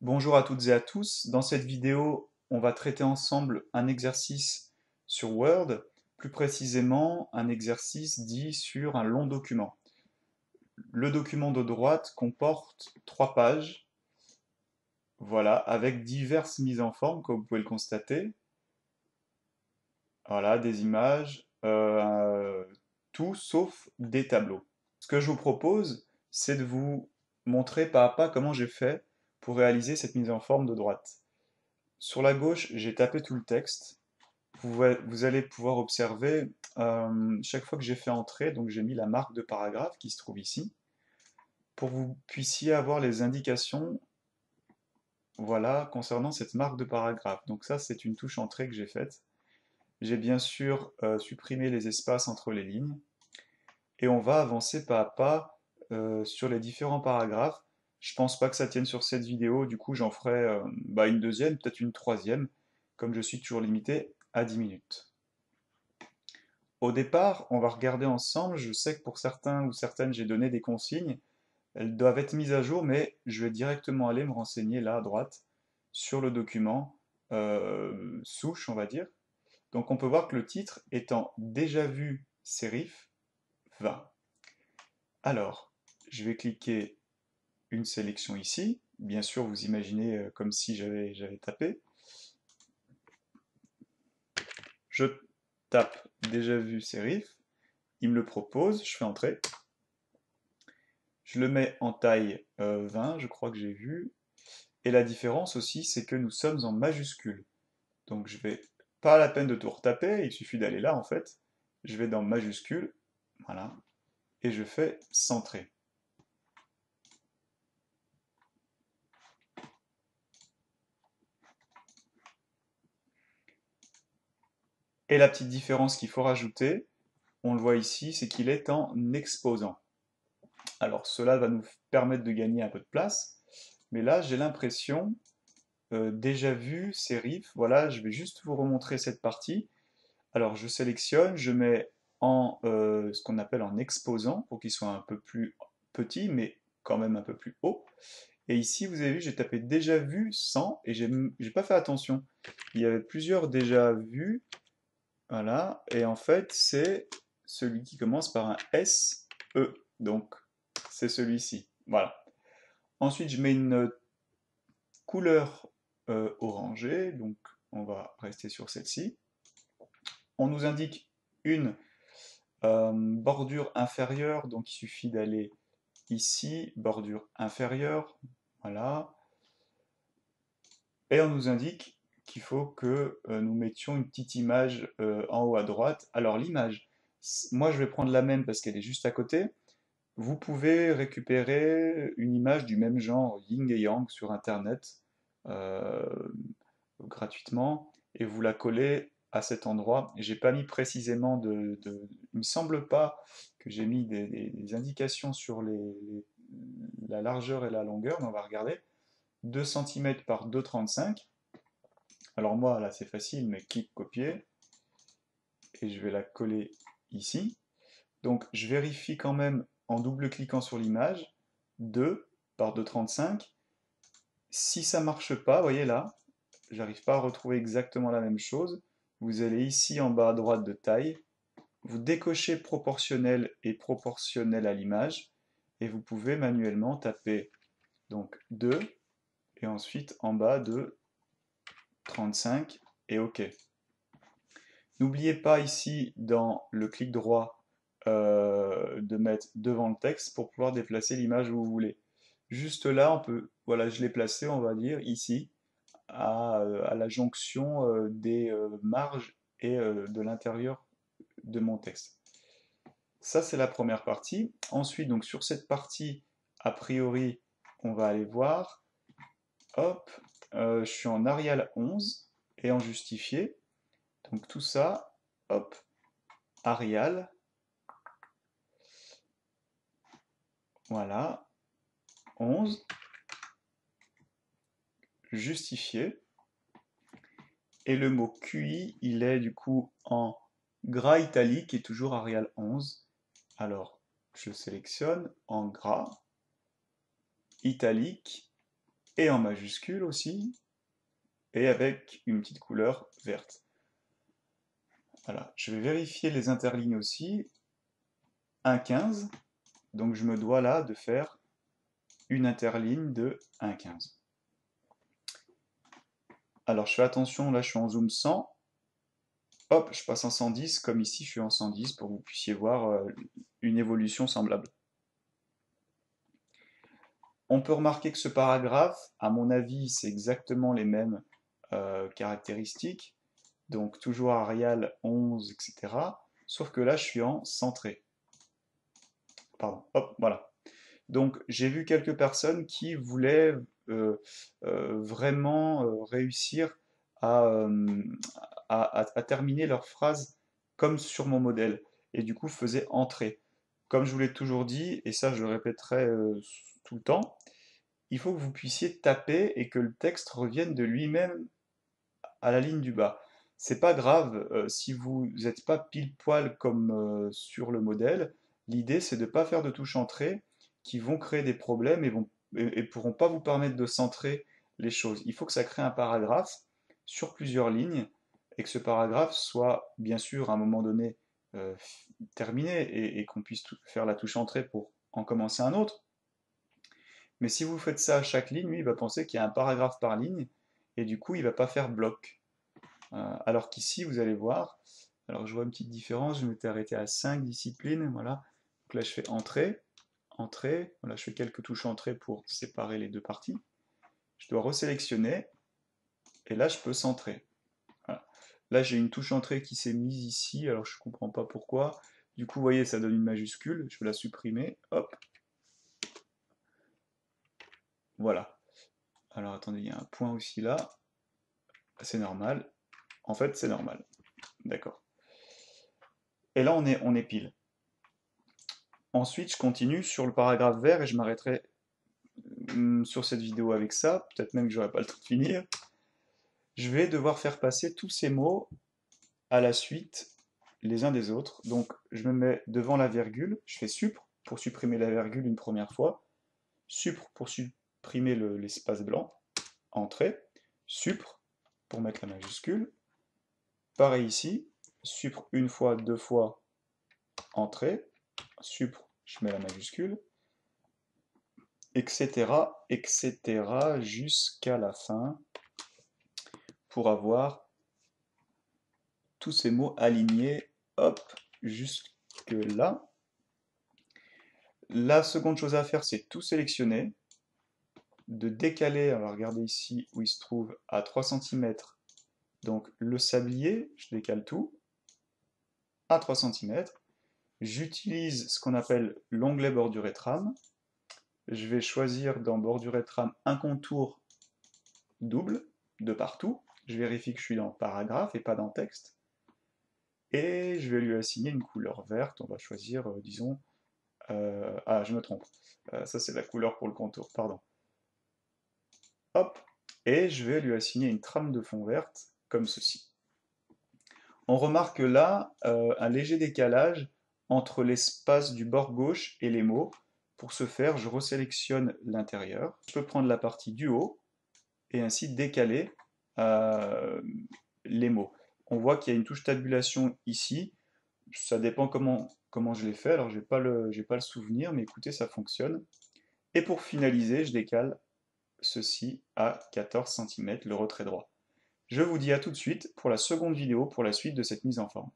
Bonjour à toutes et à tous. Dans cette vidéo, on va traiter ensemble un exercice sur Word, plus précisément un exercice dit sur un long document. Le document de droite comporte 3 pages, voilà, avec diverses mises en forme, comme vous pouvez le constater. Voilà, des images, tout sauf des tableaux. Ce que je vous propose, c'est de vous montrer pas à pas comment j'ai fait pour réaliser cette mise en forme de droite. Sur la gauche, j'ai tapé tout le texte. Vous allez pouvoir observer chaque fois que j'ai fait entrer, donc j'ai mis la marque de paragraphe qui se trouve ici, pour que vous puissiez avoir les indications, voilà, concernant cette marque de paragraphe. Donc ça, c'est une touche entrée que j'ai faite. J'ai bien sûr supprimé les espaces entre les lignes, et on va avancer pas à pas sur les différents paragraphes. Je pense pas que ça tienne sur cette vidéo, du coup j'en ferai une deuxième, peut-être une troisième, comme je suis toujours limité à 10 minutes. Au départ, on va regarder ensemble, je sais que pour certains ou certaines j'ai donné des consignes, elles doivent être mises à jour, mais je vais directement aller me renseigner là à droite sur le document souche, on va dire. Donc on peut voir que le titre étant déjà vu Sérif 20. Alors, je vais cliquer une sélection ici. Bien sûr, vous imaginez comme si j'avais tapé. Je tape déjà vu Sérif. Il me le propose, je fais entrer. Je le mets en taille 20, je crois que j'ai vu. Et la différence aussi, c'est que nous sommes en majuscule. Donc je vais pas la peine de tout retaper, il suffit d'aller là en fait. Je vais dans majuscule, voilà, et je fais centrer. Et la petite différence qu'il faut rajouter, on le voit ici, c'est qu'il est en exposant. Alors cela va nous permettre de gagner un peu de place, mais là j'ai l'impression, déjà vu Serif, voilà, je vais juste vous remontrer cette partie. Alors je sélectionne, je mets en ce qu'on appelle en exposant pour qu'il soit un peu plus petit, mais quand même un peu plus haut. Et ici, vous avez vu, j'ai tapé déjà vu 100 et j'ai pas fait attention. Il y avait plusieurs déjà vus, voilà, et en fait, c'est celui qui commence par un S, E. Donc, c'est celui-ci. Voilà. Ensuite, je mets une couleur orangée, donc on va rester sur celle-ci. On nous indique une bordure inférieure, donc il suffit d'aller ici, bordure inférieure, voilà. Et on nous indique qu'il faut que nous mettions une petite image en haut à droite. Alors l'image, moi je vais prendre la même parce qu'elle est juste à côté. Vous pouvez récupérer une image du même genre, Yin et Yang, sur Internet, euh, gratuitement, et vous la collez à cet endroit. J'ai pas mis précisément il me semble pas que j'ai mis des indications sur la largeur et la longueur, mais on va regarder. 2 cm par 2,35. Alors moi, là, c'est facile, mais clic copier, et je vais la coller ici. Donc, je vérifie quand même en double-cliquant sur l'image, 2 par 2,35. Si ça marche pas, vous voyez là, j'arrive pas à retrouver exactement la même chose. Vous allez ici en bas à droite de taille, vous décochez proportionnel et proportionnel à l'image, et vous pouvez manuellement taper donc 2, et ensuite en bas de 35, et OK. N'oubliez pas ici dans le clic droit de mettre devant le texte pour pouvoir déplacer l'image où vous voulez. Juste là, on peut, voilà, je l'ai placé, on va dire, ici, à la jonction des marges et de l'intérieur de mon texte. Ça, c'est la première partie. Ensuite, donc sur cette partie, a priori, on va aller voir. Hop, je suis en Arial 11 et en justifié. Donc tout ça, hop, Arial, voilà, 11, justifié. Et le mot QI, il est du coup en gras italique et toujours Arial 11. Alors, je sélectionne en gras, italique, et en majuscule aussi, et avec une petite couleur verte. Voilà, je vais vérifier les interlignes aussi. 1,15, donc je me dois là de faire une interligne de 1,15. Alors je fais attention, là je suis en zoom 100, hop, je passe en 110, comme ici je suis en 110 pour que vous puissiez voir une évolution semblable. On peut remarquer que ce paragraphe, à mon avis, c'est exactement les mêmes caractéristiques, donc toujours Arial 11, etc. Sauf que là je suis en centré. Pardon, hop, voilà. Donc j'ai vu quelques personnes qui voulaient vraiment réussir à, à terminer leur phrase comme sur mon modèle, et du coup faisaient entrer. Comme je vous l'ai toujours dit, et ça je le répéterai tout le temps, il faut que vous puissiez taper et que le texte revienne de lui-même à la ligne du bas. C'est pas grave si vous n'êtes pas pile poil comme sur le modèle. L'idée c'est de ne pas faire de touches entrée qui vont créer des problèmes et pourront pas vous permettre de centrer les choses. Il faut que ça crée un paragraphe sur plusieurs lignes et que ce paragraphe soit bien sûr à un moment donné euh, terminé et qu'on puisse faire la touche entrée pour en commencer un autre. Mais si vous faites ça à chaque ligne, lui il va penser qu'il y a un paragraphe par ligne et du coup il va pas faire bloc. Alors qu'ici, vous allez voir, alors je vois une petite différence, je m'étais arrêté à 5 disciplines, voilà. Donc là, je fais entrée, entrée, voilà, je fais quelques touches entrée pour séparer les deux parties. Je dois resélectionner, et là, je peux centrer. Voilà. Là, j'ai une touche entrée qui s'est mise ici, alors je ne comprends pas pourquoi. Du coup, vous voyez, ça donne une majuscule, je vais la supprimer, hop. Voilà. Alors attendez, il y a un point aussi là, c'est normal. En fait, c'est normal. D'accord. Et là, on est pile. Ensuite, je continue sur le paragraphe vert et je m'arrêterai sur cette vidéo avec ça. Peut-être même que j'aurai pas le temps de finir. Je vais devoir faire passer tous ces mots à la suite les uns des autres. Donc, je me mets devant la virgule, je fais supr pour supprimer la virgule une première fois, supr pour supprimer l'espace blanc, entrée, supr pour mettre la majuscule. Pareil ici, supr une fois, deux fois, entrée, supr, je mets la majuscule, etc., etc., jusqu'à la fin, pour avoir tous ces mots alignés, hop, jusque là. La seconde chose à faire, c'est tout sélectionner, de décaler, on va regarder ici où il se trouve, à 3 cm, donc le sablier, je décale tout, à 3 cm. J'utilise ce qu'on appelle l'onglet bordure et trame. Je vais choisir dans bordure et trame un contour double de partout. Je vérifie que je suis dans paragraphe et pas dans texte. Et je vais lui assigner une couleur verte. On va choisir, disons... ah, je me trompe. Ça, c'est la couleur pour le contour, pardon. Hop. Et je vais lui assigner une trame de fond verte, comme ceci. On remarque là un léger décalage entre l'espace du bord gauche et les mots. Pour ce faire, je resélectionne l'intérieur. Je peux prendre la partie du haut et ainsi décaler les mots. On voit qu'il y a une touche tabulation ici. Ça dépend comment je l'ai fait, alors je n'ai pas le souvenir, mais écoutez, ça fonctionne. Et pour finaliser, je décale ceci à 14 cm, le retrait droit. Je vous dis à tout de suite pour la seconde vidéo pour la suite de cette mise en forme.